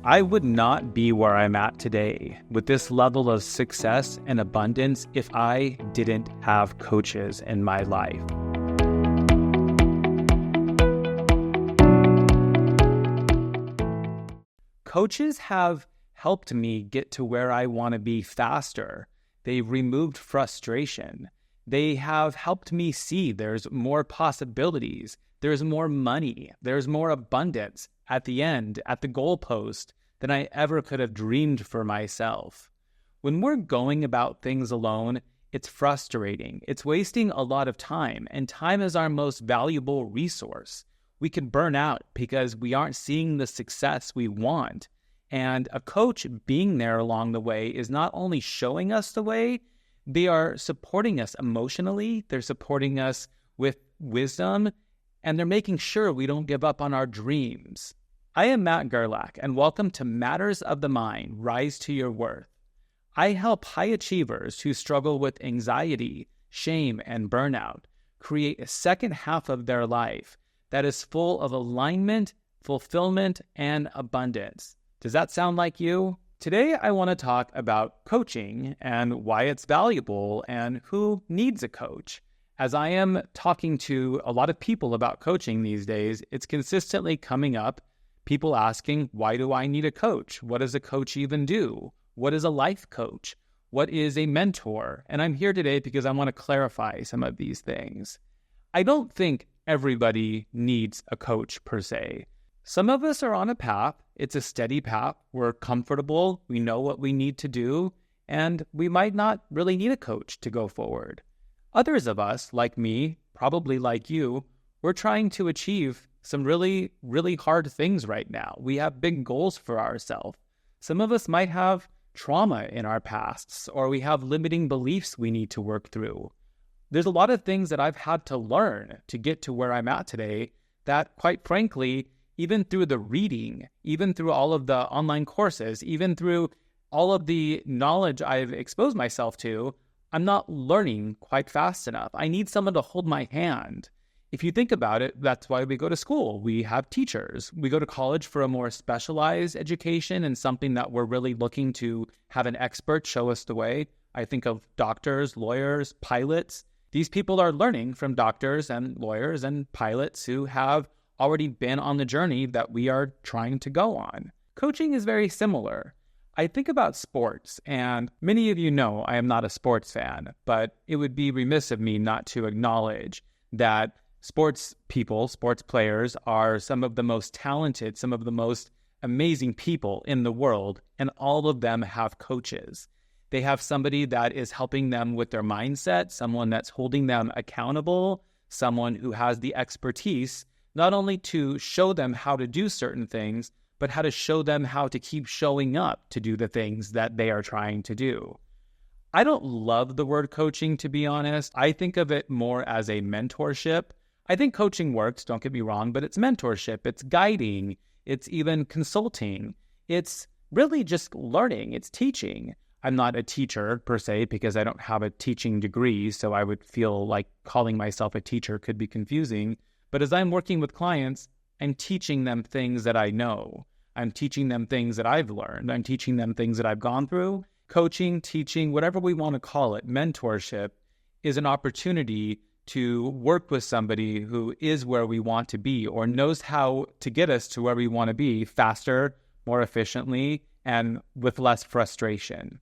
I would not be where I'm at today with this level of success and abundance if I didn't have coaches in my life. Coaches have helped me get to where I want to be faster. They've removed frustration. They have helped me see there's more possibilities. There's more money. There's more abundance at the end, at the goalpost, than I ever could have dreamed for myself. When we're going about things alone, it's frustrating. It's wasting a lot of time, and time is our most valuable resource. We can burn out because we aren't seeing the success we want. And a coach being there along the way is not only showing us the way, they are supporting us emotionally, they're supporting us with wisdom, and they're making sure we don't give up on our dreams. I am Matt Gerlach, and welcome to Matters of the Mind, Rise to Your Worth. I help high achievers who struggle with anxiety, shame, and burnout create a second half of their life that is full of alignment, fulfillment, and abundance. Does that sound like you? Today, I want to talk about coaching and why it's valuable and who needs a coach. As I am talking to a lot of people about coaching these days, it's consistently coming up, people asking, why do I need a coach? What does a coach even do? What is a life coach? What is a mentor? And I'm here today because I want to clarify some of these things. I don't think everybody needs a coach per se. Some of us are on a path. It's a steady path. We're comfortable. We know what we need to do. And we might not really need a coach to go forward. Others of us, like me, probably like you, we're trying to achieve some really, really hard things right now. We have big goals for ourselves. Some of us might have trauma in our pasts, or we have limiting beliefs we need to work through. There's a lot of things that I've had to learn to get to where I'm at today that, quite frankly, even through the reading, even through all of the online courses, even through all of the knowledge I've exposed myself to, I'm not learning quite fast enough. I need someone to hold my hand. If you think about it, that's why we go to school. We have teachers. We go to college for a more specialized education and something that we're really looking to have an expert show us the way. I think of doctors, lawyers, pilots. These people are learning from doctors and lawyers and pilots who have already been on the journey that we are trying to go on. Coaching is very similar. I think about sports, and many of you know I am not a sports fan, but it would be remiss of me not to acknowledge that sports people, sports players, are some of the most talented, some of the most amazing people in the world, and all of them have coaches. They have somebody that is helping them with their mindset, someone that's holding them accountable, someone who has the expertise, not only to show them how to do certain things, but how to show them how to keep showing up to do the things that they are trying to do. I don't love the word coaching, to be honest. I think of it more as a mentorship. I think coaching works, don't get me wrong, but it's mentorship, it's guiding, it's even consulting. It's really just learning, it's teaching. I'm not a teacher per se because I don't have a teaching degree, so I would feel like calling myself a teacher could be confusing. But as I'm working with clients, I'm teaching them things that I know. I'm teaching them things that I've learned. I'm teaching them things that I've gone through. Coaching, teaching, whatever we want to call it, mentorship is an opportunity to work with somebody who is where we want to be or knows how to get us to where we want to be faster, more efficiently, and with less frustration.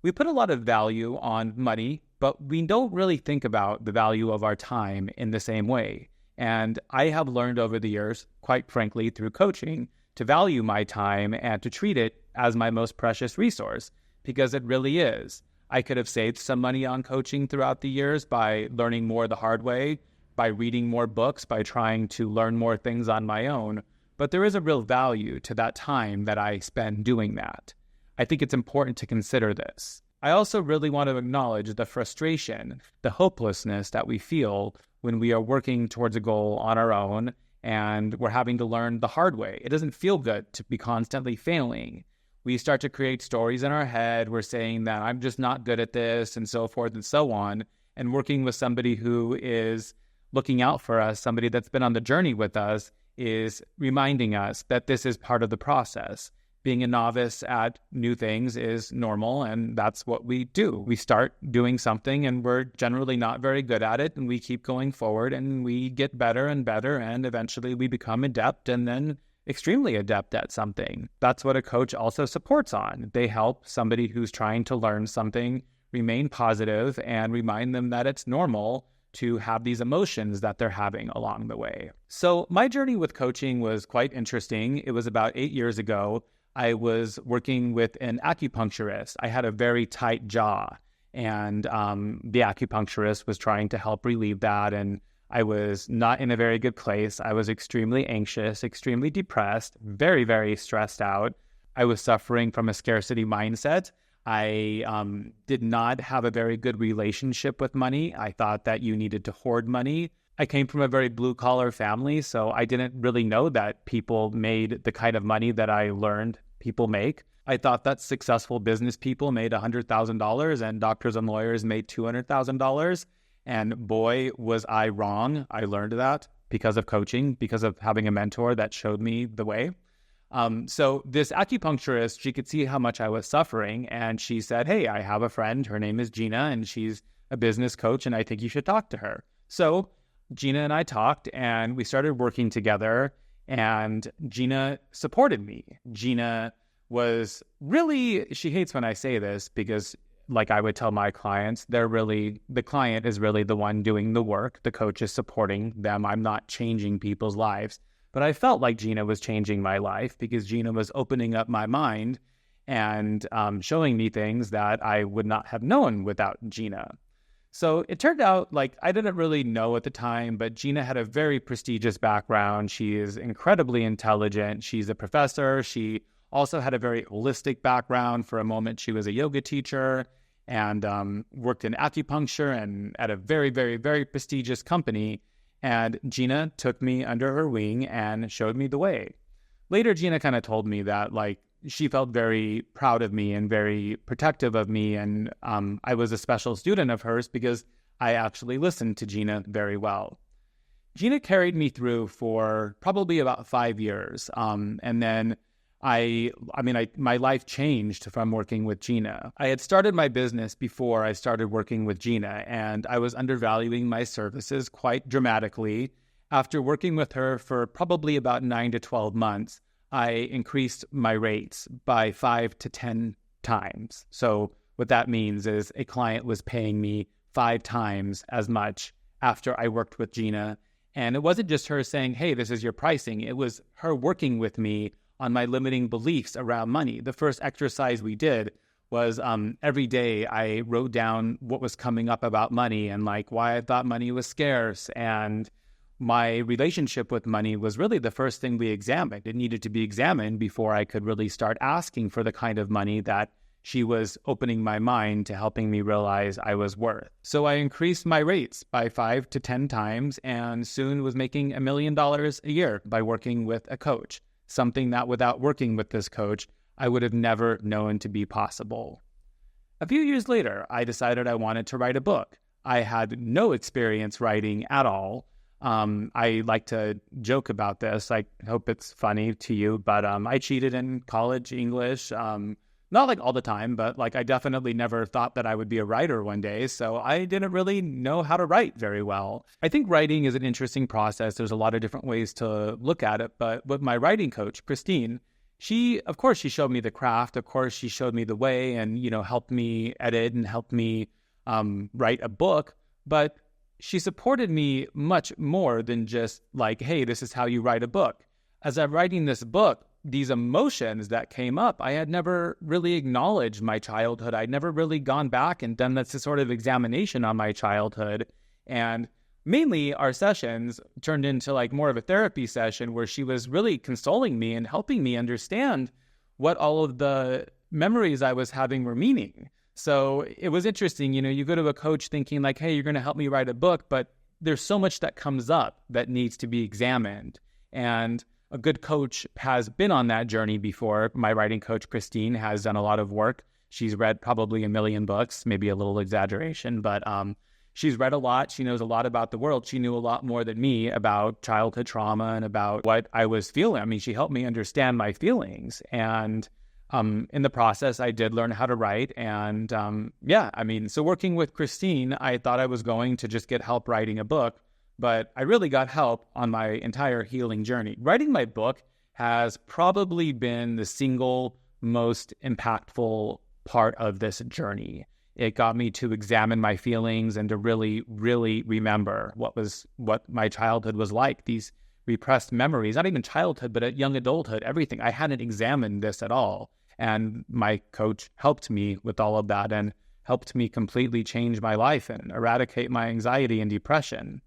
We put a lot of value on money, but we don't really think about the value of our time in the same way. And I have learned over the years, quite frankly, through coaching, to value my time and to treat it as my most precious resource, because it really is. I could have saved some money on coaching throughout the years by learning more the hard way, by reading more books, by trying to learn more things on my own. But there is a real value to that time that I spend doing that. I think it's important to consider this. I also really want to acknowledge the frustration, the hopelessness that we feel when we are working towards a goal on our own and we're having to learn the hard way. It doesn't feel good to be constantly failing. We start to create stories in our head. We're saying that I'm just not good at this and so forth and so on. And working with somebody who is looking out for us, somebody that's been on the journey with us, is reminding us that this is part of the process. being a novice at new things is normal, and that's what we do. We start doing something and we're generally not very good at it, and we keep going forward and we get better and better, and eventually we become adept and then extremely adept at something. That's what a coach also supports on. They help somebody who's trying to learn something remain positive and remind them that it's normal to have these emotions that they're having along the way. So my journey with coaching was quite interesting. It was about 8 years ago. I was working with an acupuncturist. I had a very tight jaw, and the acupuncturist was trying to help relieve that, and I was not in a very good place. I was extremely anxious, extremely depressed, very, very stressed out. I was suffering from a scarcity mindset. I did not have a very good relationship with money. I thought that you needed to hoard money. I came from a very blue-collar family, so I didn't really know that people made the kind of money that I learned people make. I thought that successful business people made $100,000 and doctors and lawyers made $200,000. And boy, was I wrong. I learned that because of coaching, because of having a mentor that showed me the way. So this acupuncturist, she could see how much I was suffering, and she said, hey, I have a friend. Her name is Gina, and she's a business coach, and I think you should talk to her. So Gina and I talked, and we started working together, and Gina supported me. Gina was really, she hates when I say this because, like I would tell my clients, the client is really the one doing the work. The coach is supporting them. I'm not changing people's lives. But I felt like Gina was changing my life because Gina was opening up my mind and showing me things that I would not have known without Gina. So it turned out, like, I didn't really know at the time, but Gina had a very prestigious background. She is incredibly intelligent. She's a professor. She also had a very holistic background. For a moment, she was a yoga teacher and worked in acupuncture and at a very, very, very prestigious company. And Gina took me under her wing and showed me the way. Later, Gina kind of told me that, like, she felt very proud of me and very protective of me. And I was a special student of hers because I actually listened to Gina very well. Gina carried me through for probably about 5 years. And then my life changed from working with Gina. I had started my business before I started working with Gina, and I was undervaluing my services quite dramatically. After working with her for probably about 9 to 12 months, I increased my rates by 5 to 10 times. So what that means is a client was paying me 5 times as much after I worked with Gina. And it wasn't just her saying, hey, this is your pricing. It was her working with me on my limiting beliefs around money. The first exercise we did was every day I wrote down what was coming up about money and like why I thought money was scarce. And my relationship with money was really the first thing we examined. It needed to be examined before I could really start asking for the kind of money that she was opening my mind to helping me realize I was worth. So I increased my rates by 5 to 10 times and soon was making $1 million a year by working with a coach, something that without working with this coach, I would have never known to be possible. A few years later, I decided I wanted to write a book. I had no experience writing at all. I like to joke about this. I hope it's funny to you, but I cheated in college English. Not like all the time, but like I definitely never thought that I would be a writer one day. So I didn't really know how to write very well. I think writing is an interesting process. There's a lot of different ways to look at it. But with my writing coach, Christine, she showed me the craft. Of course, she showed me the way and, helped me edit and helped me write a book. But she supported me much more than just like, hey, this is how you write a book. As I'm writing this book, these emotions that came up, I had never really acknowledged my childhood. I'd never really gone back and done that sort of examination on my childhood. And mainly our sessions turned into like more of a therapy session where she was really consoling me and helping me understand what all of the memories I was having were meaning. So it was interesting, you go to a coach thinking like, hey, you're going to help me write a book, but there's so much that comes up that needs to be examined. And a good coach has been on that journey before. My writing coach, Christine, has done a lot of work. She's read probably 1 million books, maybe a little exaggeration, but she's read a lot. She knows a lot about the world. She knew a lot more than me about childhood trauma and about what I was feeling. I mean, she helped me understand my feelings. And in the process, I did learn how to write. And so working with Christine, I thought I was going to just get help writing a book, but I really got help on my entire healing journey. Writing my book has probably been the single most impactful part of this journey. It got me to examine my feelings and to really, really remember what my childhood was like. These repressed memories, not even childhood, but at young adulthood, everything. I hadn't examined this at all. And my coach helped me with all of that and helped me completely change my life and eradicate my anxiety and depression.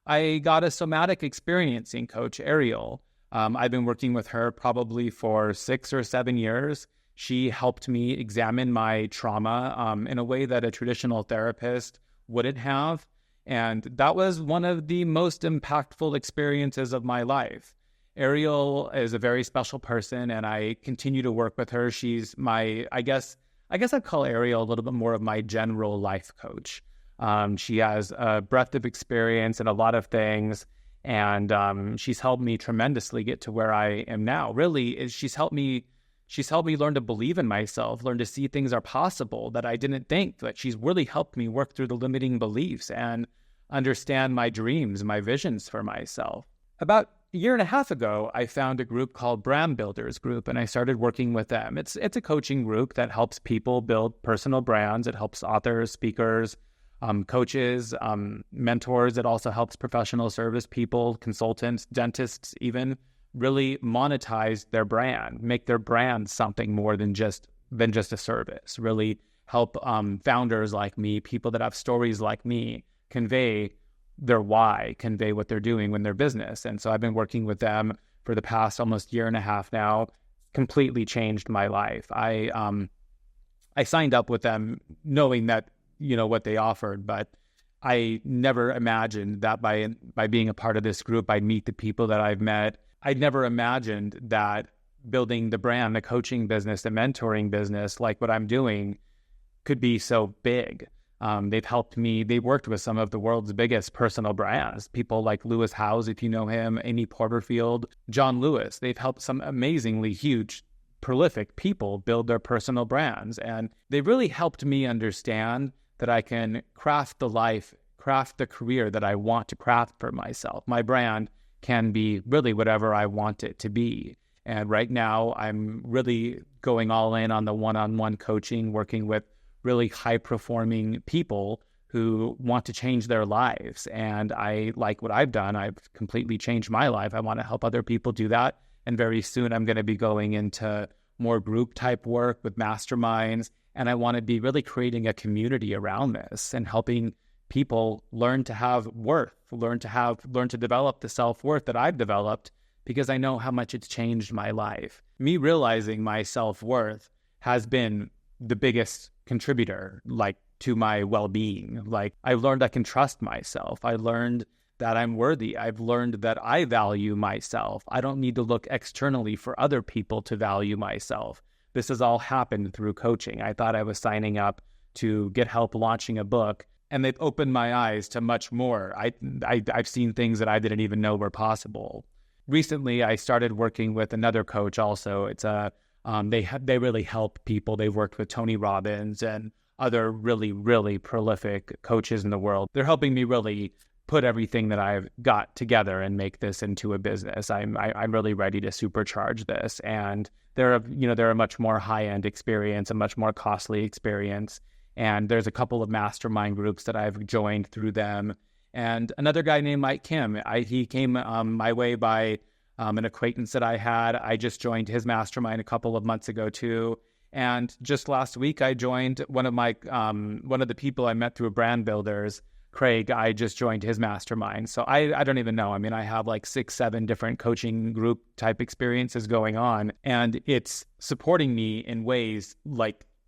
I got a somatic experiencing coach, Ariel. I've been working with her probably for 6 or 7 years. She helped me examine my trauma in a way that a traditional therapist wouldn't have. And that was one of the most impactful experiences of my life. Ariel is a very special person, and I continue to work with her. She's my, I guess I'd call Ariel a little bit more of my general life coach. She has a breadth of experience in a lot of things, and she's helped me tremendously get to where I am now. Really, she's helped me learn to believe in myself, learn to see things are possible that I didn't think. That she's really helped me work through the limiting beliefs and understand my dreams, my visions for myself. About a year and a half ago, I found a group called Brand Builders Group, and I started working with them. It's a coaching group that helps people build personal brands. It helps authors, speakers, coaches, mentors. It also helps professional service people, consultants, dentists, even really monetize their brand, make their brand something more than just a service. Really help founders like me, people that have stories like me, convey their why, convey what they're doing in their business. And so I've been working with them for the past almost year and a half now. Completely changed my life. I signed up with them knowing that, what they offered, but I never imagined that by being a part of this group, I'd meet the people that I've met. I'd never imagined that building the brand, the coaching business, the mentoring business, like what I'm doing, could be so big. They've helped me. They worked with some of the world's biggest personal brands, people like Lewis Howes, if you know him, Amy Porterfield, John Lewis. They've helped some amazingly huge, prolific people build their personal brands. And they really helped me understand that I can craft the life, craft the career that I want to craft for myself. My brand can be really whatever I want it to be. And right now, I'm really going all in on the one-on-one coaching, working with really high-performing people who want to change their lives. And I like what I've done. I've completely changed my life. I want to help other people do that. And very soon, I'm going to be going into more group-type work with masterminds. And I want to be really creating a community around this and helping people learn to have worth, learn to develop the self-worth that I've developed, because I know how much it's changed my life. Me realizing my self-worth has been the biggest contributor, to my well-being. I've learned I can trust myself. I learned that I'm worthy. I've learned that I value myself. I don't need to look externally for other people to value myself. This has all happened through coaching. I thought I was signing up to get help launching a book, and they've opened my eyes to much more. I've seen things that I didn't even know were possible. Recently, I started working with another coach also. It's they really help people. They've worked with Tony Robbins and other really, really prolific coaches in the world. They're helping me really put everything that I've got together and make this into a business. I'm really ready to supercharge this. And they're a much more high-end experience, a much more costly experience. And there's a couple of mastermind groups that I've joined through them. And another guy named Mike Kim, he came my way by an acquaintance that I had. I just joined his mastermind a couple of months ago too. And just last week, I joined one of the people I met through Brand Builders, Craig. I just joined his mastermind. So I don't even know. I mean, I have 6, 7 different coaching group type experiences going on, and it's supporting me in ways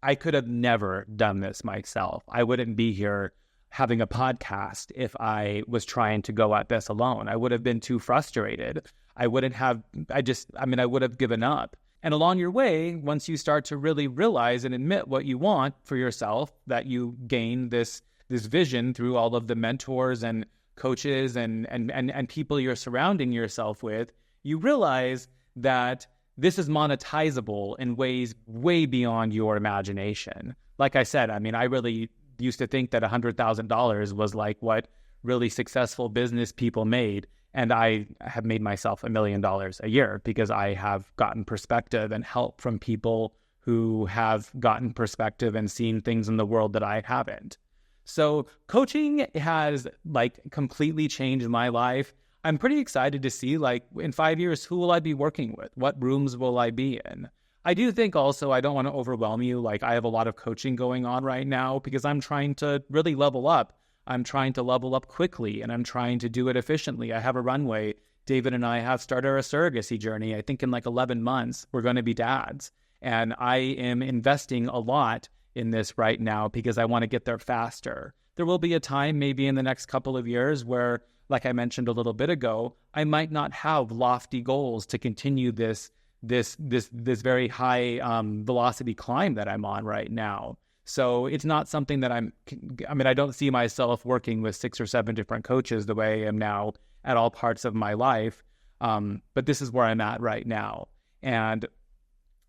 I could have never done this myself. I wouldn't be here having a podcast if I was trying to go at this alone. I would have been too frustrated. I would have given up. And along your way, once you start to really realize and admit what you want for yourself, that you gain this this vision through all of the mentors and coaches and people you're surrounding yourself with, you realize that this is monetizable in ways way beyond your imagination. Like I said, I mean, I really used to think that $100,000 was like what really successful business people made. And I have made myself $1 million a year because I have gotten perspective and help from people who have gotten perspective and seen things in the world that I haven't. So coaching has like completely changed my life. I'm pretty excited to see, like, in 5 years, who will I be working with? What rooms will I be in? I do think also, I don't want to overwhelm you. Like, I have a lot of coaching going on right now because I'm trying to really level up. I'm trying to level up quickly, and I'm trying to do it efficiently. I have a runway. David and I have started our surrogacy journey. I think in like 11 months, we're going to be dads. And I am investing a lot in this right now because I want to get there faster. There will be a time maybe in the next couple of years where, like I mentioned a little bit ago, I might not have lofty goals to continue this very high velocity climb that I'm on right now. So it's not something that I don't see myself working with 6 or 7 different coaches the way I am now at all parts of my life. But this is where I'm at right now. And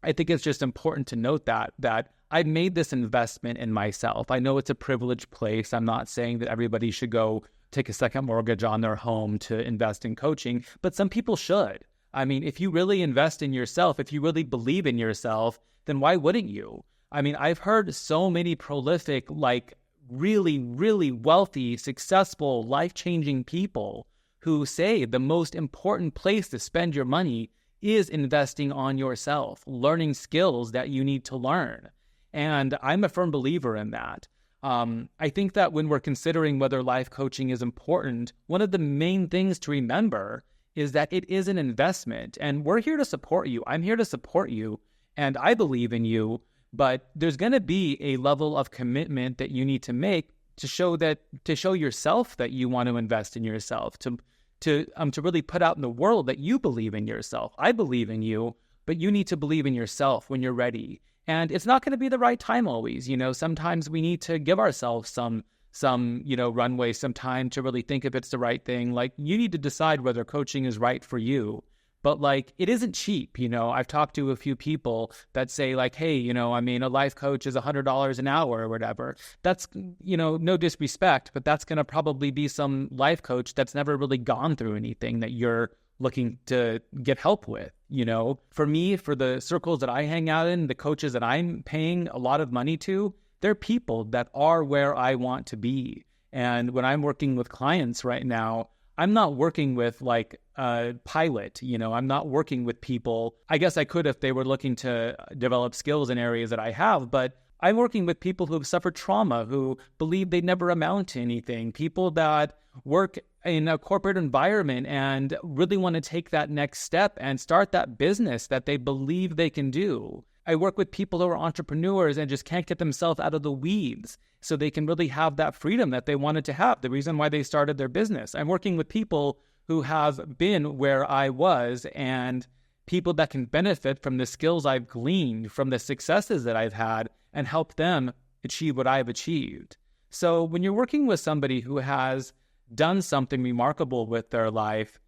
I think it's just important to note that I've made this investment in myself. I know it's a privileged place. I'm not saying that everybody should go take a second mortgage on their home to invest in coaching, but some people should. I mean, if you really invest in yourself, if you really believe in yourself, then why wouldn't you? I mean, I've heard so many prolific, like really, really wealthy, successful, life-changing people who say the most important place to spend your money is investing on yourself, learning skills that you need to learn. And I'm a firm believer in that. I think that when we're considering whether life coaching is important, one of the main things to remember is that it is an investment, and we're here to support you. I'm here to support you, and I believe in you, but there's going to be a level of commitment that you need to make to show yourself that you want to invest in yourself, to really put out in the world that you believe in yourself. I believe in you, but you need to believe in yourself when you're ready. And it's not going to be the right time always. Sometimes we need to give ourselves some runway, some time to really think if it's the right thing. Like, you need to decide whether coaching is right for you. But like, it isn't cheap. I've talked to a few people that say like, hey, a life coach is $100 an hour or whatever. That's, no disrespect, but that's going to probably be some life coach that's never really gone through anything that you're looking to get help with. For me, for the circles that I hang out in, the coaches that I'm paying a lot of money to, they're people that are where I want to be. And when I'm working with clients right now, I'm not working with like a pilot, I'm not working with people. I guess I could if they were looking to develop skills in areas that I have, but I'm working with people who have suffered trauma, who believe they never amount to anything, people that work in a corporate environment and really want to take that next step and start that business that they believe they can do. I work with people who are entrepreneurs and just can't get themselves out of the weeds so they can really have that freedom that they wanted to have, the reason why they started their business. I'm working with people who have been where I was and people that can benefit from the skills I've gleaned, from the successes that I've had, and help them achieve what I've achieved. So when you're working with somebody who has done something remarkable with their life,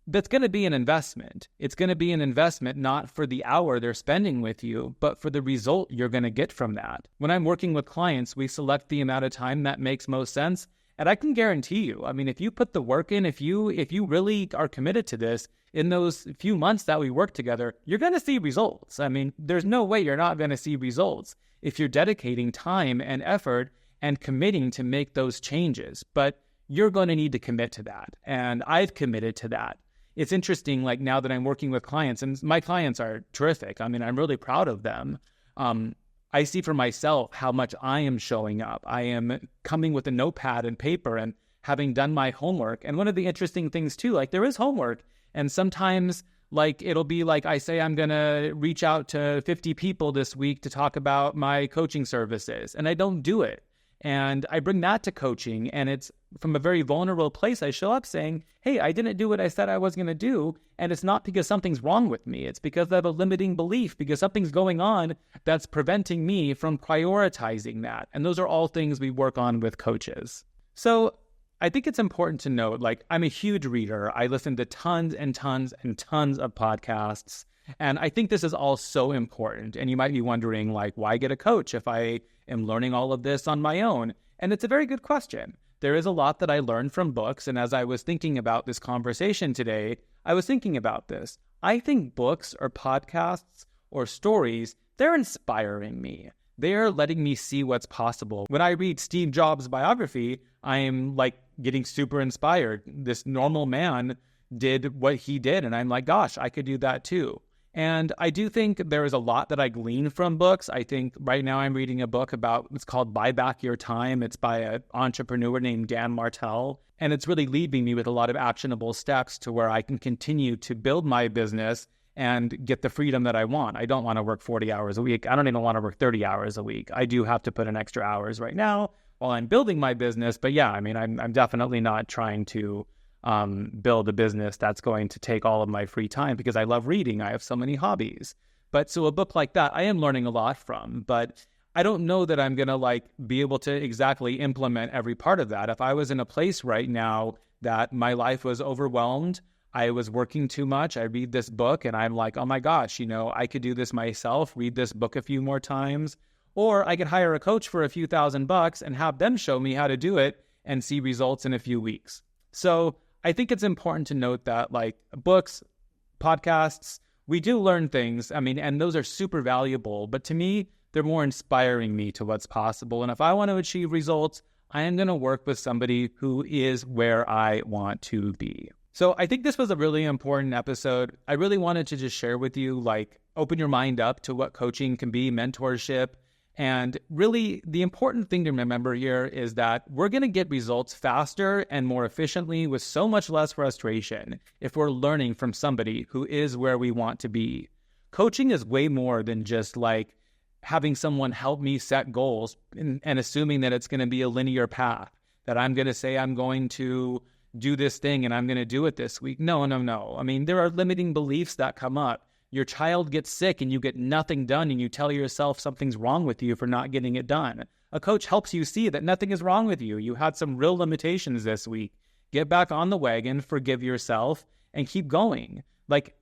that's going to be an investment. It's going to be an investment not for the hour they're spending with you, but for the result you're going to get from that. When I'm working with clients, we select the amount of time that makes most sense. And I can guarantee you, if you put the work in, if you really are committed to this, in those few months that we work together, you're going to see results. There's no way you're not going to see results if you're dedicating time and effort and committing to make those changes. But you're going to need to commit to that. And I've committed to that. It's interesting, like now that I'm working with clients, and my clients are terrific. I'm really proud of them. I see for myself how much I am showing up. I am coming with a notepad and paper and having done my homework. And one of the interesting things too, like there is homework. And sometimes like it'll be like I say I'm going to reach out to 50 people this week to talk about my coaching services. And I don't do it. And I bring that to coaching, and it's from a very vulnerable place. I show up saying, hey, I didn't do what I said I was going to do. And it's not because something's wrong with me. It's because I have a limiting belief, because something's going on that's preventing me from prioritizing that. And those are all things we work on with coaches. So I think it's important to note, like, I'm a huge reader. I listen to tons and tons and tons of podcasts. And I think this is all so important. And you might be wondering, like, why get a coach if I am learning all of this on my own? And it's a very good question. There is a lot that I learned from books. And as I was thinking about this conversation today, I was thinking about this. I think books or podcasts or stories, they're inspiring me. They're letting me see what's possible. When I read Steve Jobs' biography, I'm like getting super inspired. This normal man did what he did. And I'm like, gosh, I could do that too. And I do think there is a lot that I glean from books. I think right now I'm reading a book it's called Buy Back Your Time. It's by an entrepreneur named Dan Martell. And it's really leaving me with a lot of actionable steps to where I can continue to build my business and get the freedom that I want. I don't want to work 40 hours a week. I don't even want to work 30 hours a week. I do have to put in extra hours right now while I'm building my business. But yeah, I mean, I'm definitely not trying to build a business that's going to take all of my free time, because I love reading. I have so many hobbies. But so a book like that, I am learning a lot from, but I don't know that I'm going to be able to exactly implement every part of that. If I was in a place right now that my life was overwhelmed, I was working too much, I read this book and I'm like, oh my gosh, I could do this myself, read this book a few more times, or I could hire a coach for a few $1,000 and have them show me how to do it and see results in a few weeks. So I think it's important to note that books, podcasts, we do learn things. I mean, and those are super valuable, but to me, they're more inspiring me to what's possible. And if I want to achieve results, I am going to work with somebody who is where I want to be. So I think this was a really important episode. I really wanted to just share with you, open your mind up to what coaching can be, mentorship. And really, the important thing to remember here is that we're going to get results faster and more efficiently with so much less frustration if we're learning from somebody who is where we want to be. Coaching is way more than just having someone help me set goals and assuming that it's going to be a linear path, that I'm going to say I'm going to do this thing and I'm going to do it this week. No. I mean, there are limiting beliefs that come up. Your child gets sick and you get nothing done and you tell yourself something's wrong with you for not getting it done. A coach helps you see that nothing is wrong with you. You had some real limitations this week. Get back on the wagon, forgive yourself, and keep going.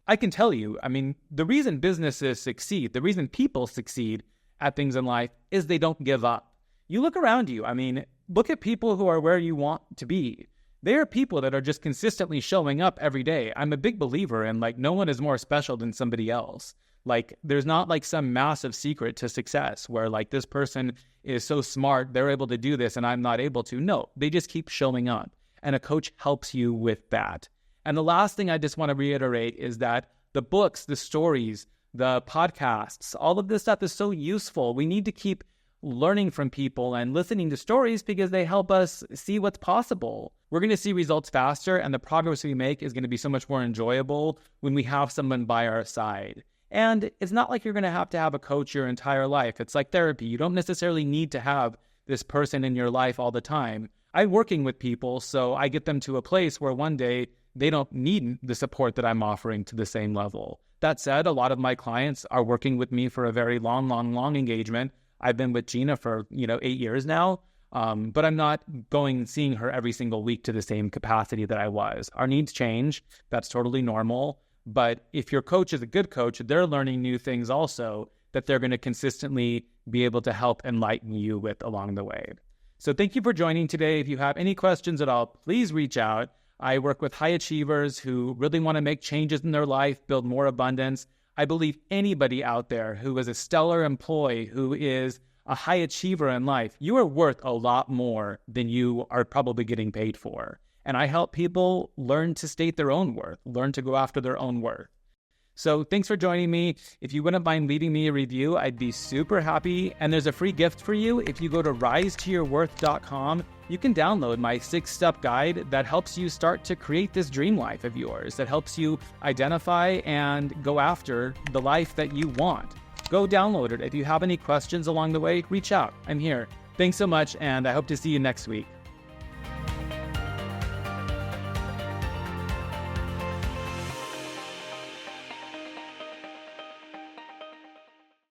I can tell you, I mean, the reason businesses succeed, the reason people succeed at things in life is they don't give up. You look around you. I mean, look at people who are where you want to be. They are people that are just consistently showing up every day. I'm a big believer in no one is more special than somebody else. There's not some massive secret to success where this person is so smart, they're able to do this and I'm not able to. No, they just keep showing up. And a coach helps you with that. And the last thing I just want to reiterate is that the books, the stories, the podcasts, all of this stuff is so useful. We need to keep learning from people and listening to stories because they help us see what's possible. We're going to see results faster, and the progress we make is going to be so much more enjoyable when we have someone by our side. And it's not like you're going to have a coach your entire life. It's like therapy. You don't necessarily need to have this person in your life all the time. I'm working with people, so I get them to a place where one day they don't need the support that I'm offering to the same level. That said, a lot of my clients are working with me for a very long engagement. I've been with Gina for 8 years now, but I'm not going and seeing her every single week to the same capacity that I was. Our needs change. That's totally normal. But if your coach is a good coach, they're learning new things also that they're going to consistently be able to help enlighten you with along the way. So thank you for joining today. If you have any questions at all, please reach out. I work with high achievers who really want to make changes in their life, build more abundance. I believe anybody out there who is a stellar employee, who is a high achiever in life, you are worth a lot more than you are probably getting paid for. And I help people learn to state their own worth, learn to go after their own worth. So thanks for joining me. If you wouldn't mind leaving me a review, I'd be super happy. And there's a free gift for you. If you go to risetoyourworth.com, you can download my 6-step guide that helps you start to create this dream life of yours, that helps you identify and go after the life that you want. Go download it. If you have any questions along the way, reach out. I'm here. Thanks so much, and I hope to see you next week.